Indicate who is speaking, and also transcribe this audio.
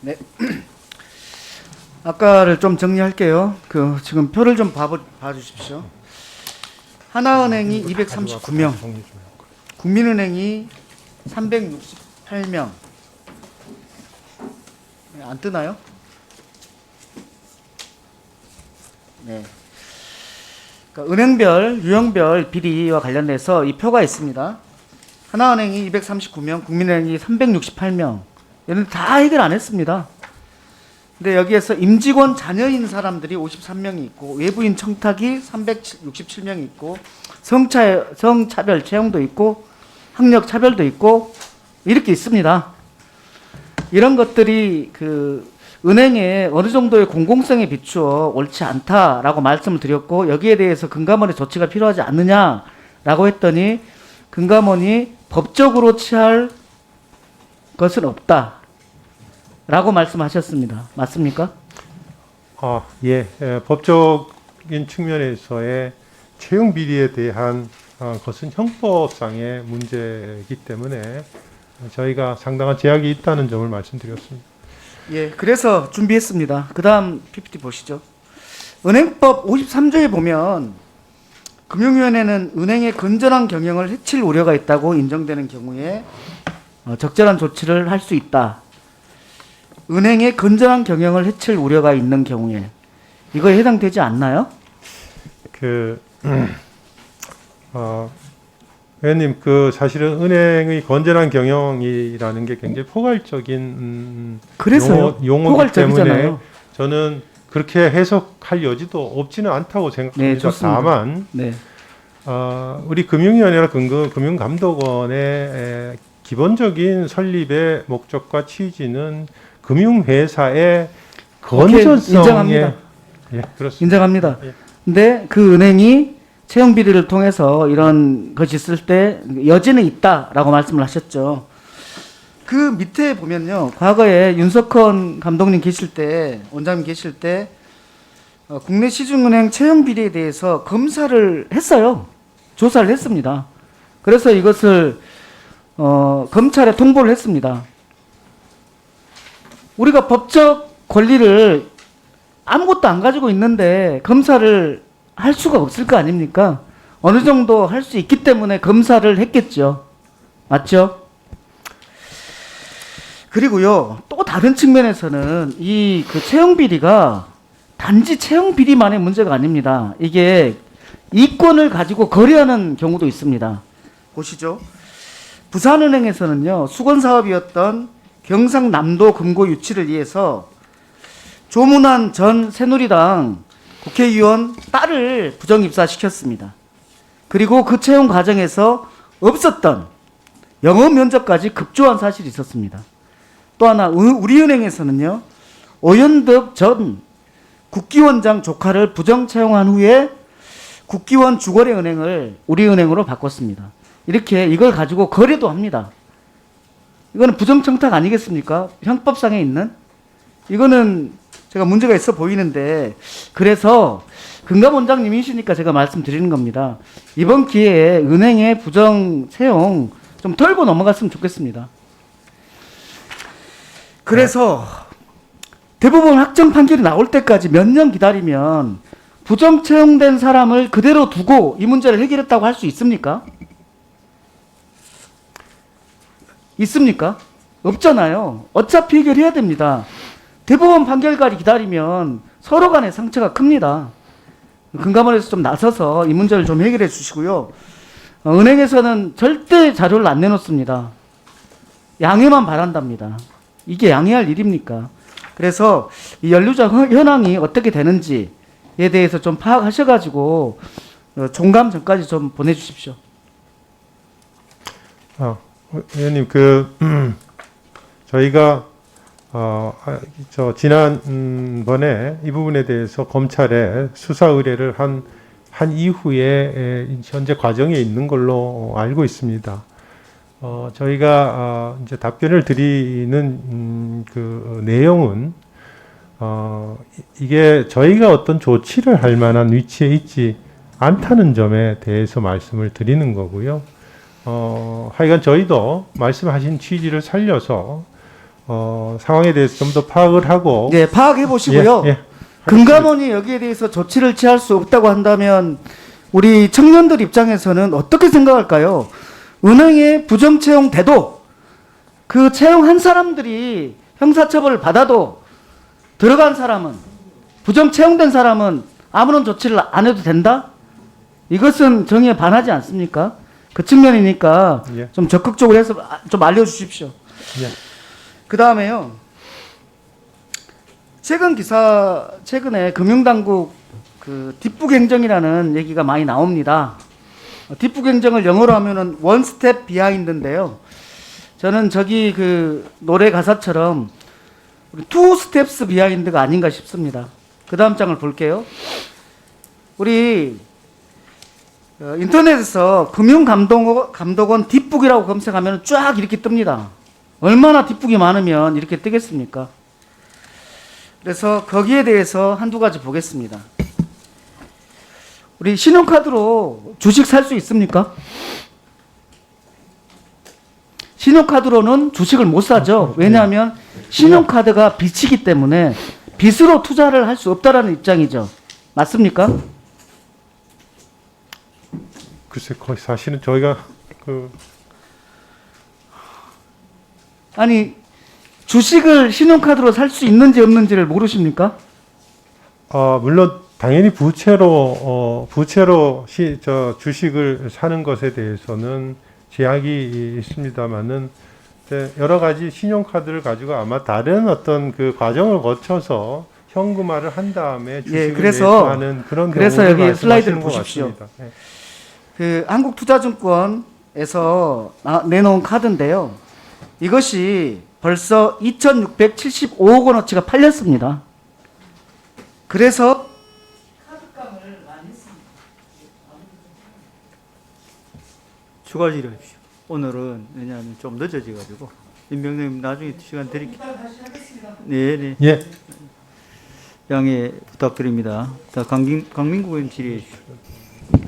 Speaker 1: 네. 아까를 좀 정리할게요. 지금 표를 좀 봐주십시오. 하나은행이 239명, 국민은행이 368명. 안 뜨나요? 네. 그러니까 은행별, 유형별 비리와 관련돼서 이 표가 있습니다. 하나은행이 239명, 국민은행이 368명. 얘는 다 해결 안 했습니다. 근데 여기에서 임직원 자녀인 사람들이 53명이 있고, 외부인 청탁이 367명이 있고, 성차별 채용도 있고, 학력 차별도 있고, 이렇게 있습니다. 이런 것들이 은행에 어느 정도의 공공성에 비추어 옳지 않다라고 말씀을 드렸고, 여기에 대해서 금감원의 조치가 필요하지 않느냐라고 했더니 금감원이 법적으로 취할 것은 없다라고 말씀하셨습니다. 맞습니까?
Speaker 2: 예. 법적인 측면에서의 채용 비리에 대한 것은 형법상의 문제이기 때문에 저희가 상당한 제약이 있다는 점을 말씀드렸습니다.
Speaker 1: 예, 그래서 준비했습니다. 그 다음 PPT 보시죠. 은행법 53조에 보면 금융위원회는 은행의 건전한 경영을 해칠 우려가 있다고 인정되는 경우에 적절한 조치를 할 수 있다. 은행의 건전한 경영을 해칠 우려가 있는 경우에 이거에 해당되지 않나요?
Speaker 2: 의원님, 사실은 은행의 건전한 경영이라는 게 굉장히 포괄적인
Speaker 1: 그래서요.
Speaker 2: 용어이기
Speaker 1: 포괄적이잖아요.
Speaker 2: 때문에 저는 그렇게 해석할 여지도 없지는 않다고 생각합니다.
Speaker 1: 네, 좋습니다.
Speaker 2: 다만
Speaker 1: 네.
Speaker 2: 우리 금융위원회나 금융감독원의 기본적인 설립의 목적과 취지는 금융회사의 건전성에
Speaker 1: 인정합니다.
Speaker 2: 예, 그렇습니다.
Speaker 1: 인정합니다.
Speaker 2: 예.
Speaker 1: 근데 그 은행이 채용 비리를 통해서 이런 것이 있을 때 여지는 있다라고 말씀을 하셨죠. 그 밑에 보면요. 과거에 윤석헌 감독님 계실 때, 원장님 계실 때 국내 시중은행 채용 비리에 대해서 검사를 했어요. 조사를 했습니다. 그래서 이것을 검찰에 통보를 했습니다. 우리가 법적 권리를 아무것도 안 가지고 있는데 검사를 할 수가 없을 거 아닙니까? 어느 정도 할 수 있기 때문에 검사를 했겠죠. 맞죠? 그리고요, 또 다른 측면에서는 채용 비리가 단지 채용 비리만의 문제가 아닙니다. 이게 이권을 가지고 거래하는 경우도 있습니다. 보시죠. 부산은행에서는요, 수건사업이었던 경상남도 금고 유치를 위해서 조문환 전 새누리당 국회의원 딸을 부정 입사시켰습니다. 그리고 그 채용 과정에서 없었던 영어 면접까지 급조한 사실이 있었습니다. 또 하나, 우리은행에서는요, 오연덕 전 국기원장 조카를 부정 채용한 후에 국기원 주거래 은행을 우리은행으로 바꿨습니다. 이렇게 이걸 가지고 거래도 합니다. 이거는 부정청탁 아니겠습니까? 형법상에 있는? 이거는 제가 문제가 있어 보이는데, 그래서 금감원장님이시니까 제가 말씀드리는 겁니다. 이번 기회에 은행의 부정 채용 좀 털고 넘어갔으면 좋겠습니다. 그래서 대법원 확정 판결이 나올 때까지 몇 년 기다리면 부정 채용된 사람을 그대로 두고 이 문제를 해결했다고 할 수 있습니까? 있습니까? 없잖아요. 어차피 해결해야 됩니다. 대법원 판결까지 기다리면 서로 간의 상처가 큽니다. 금감원에서 좀 나서서 이 문제를 좀 해결해 주시고요. 은행에서는 절대 자료를 안 내놓습니다. 양해만 바란답니다. 이게 양해할 일입니까? 그래서 이 연루자 현황이 어떻게 되는지에 대해서 좀 파악하셔가지고 종감 전까지 좀 보내주십시오.
Speaker 2: 의원님, 저희가 지난번에 이 부분에 대해서 검찰에 수사 의뢰를 한 이후에 현재 과정에 있는 걸로 알고 있습니다. 저희가 이제 답변을 드리는 그 내용은 이게 저희가 어떤 조치를 할 만한 위치에 있지 않다는 점에 대해서 말씀을 드리는 거고요. 하여간 저희도 말씀하신 취지를 살려서 상황에 대해서 좀 더 파악을 하고
Speaker 1: 네, 파악해 보시고요.
Speaker 2: 예, 예.
Speaker 1: 금감원이 여기에 대해서 조치를 취할 수 없다고 한다면 우리 청년들 입장에서는 어떻게 생각할까요? 은행에 부정 채용돼도 그 채용한 사람들이 형사처벌을 받아도 들어간 사람은, 부정 채용된 사람은 아무런 조치를 안 해도 된다? 이것은 정의에 반하지 않습니까? 그 측면이니까
Speaker 2: 예.
Speaker 1: 좀 적극적으로 해서 좀 알려주십시오.
Speaker 2: 예.
Speaker 1: 그 다음에요. 최근에 금융당국 그 뒷북 행정이라는 얘기가 많이 나옵니다. 뒷북 행정을 영어로 하면은 원 스텝 비하인드인데요. 저는 저기 그 노래 가사처럼 투 스텝스 비하인드가 아닌가 싶습니다. 그 다음 장을 볼게요. 우리 인터넷에서 금융감독원 뒷북이라고 검색하면 쫙 이렇게 뜹니다. 얼마나 뒷북이 많으면 이렇게 뜨겠습니까? 그래서 거기에 대해서 한두 가지 보겠습니다. 우리 신용카드로 주식 살 수 있습니까? 신용카드로는 주식을 못 사죠. 왜냐하면 신용카드가 빚이기 때문에 빚으로 투자를 할 수 없다라는 입장이죠. 맞습니까?
Speaker 2: 글쎄, 거의 사실은 저희가
Speaker 1: 아니 주식을 신용카드로 살 수 있는지 없는지를 모르십니까?
Speaker 2: 물론 당연히 부채로 주식을 사는 것에 대해서는 제약이 있습니다만은 여러 가지 신용카드를 가지고 아마 다른 어떤 그 과정을 거쳐서 현금화를 한 다음에 주식을 매수하는 그런
Speaker 1: 그래서
Speaker 2: 경우를
Speaker 1: 여기 슬라이드를
Speaker 2: 말씀하시는 것
Speaker 1: 보십시오.
Speaker 2: 같습니다. 네.
Speaker 1: 그 한국투자증권에서 내놓은 카드인데요. 이것이 벌써 2,675억 원어치가 팔렸습니다. 그래서 카드값을 많이 했습니다.
Speaker 3: 추가 질의하십시오. 오늘은 왜냐하면 좀 늦어져가지고 임명님 나중에 시간 드릴게요.
Speaker 1: 다시 하겠습니다.
Speaker 3: 네네.
Speaker 2: 예.
Speaker 3: 양해 부탁드립니다. 자, 강민구 의원 질의해 주십시오.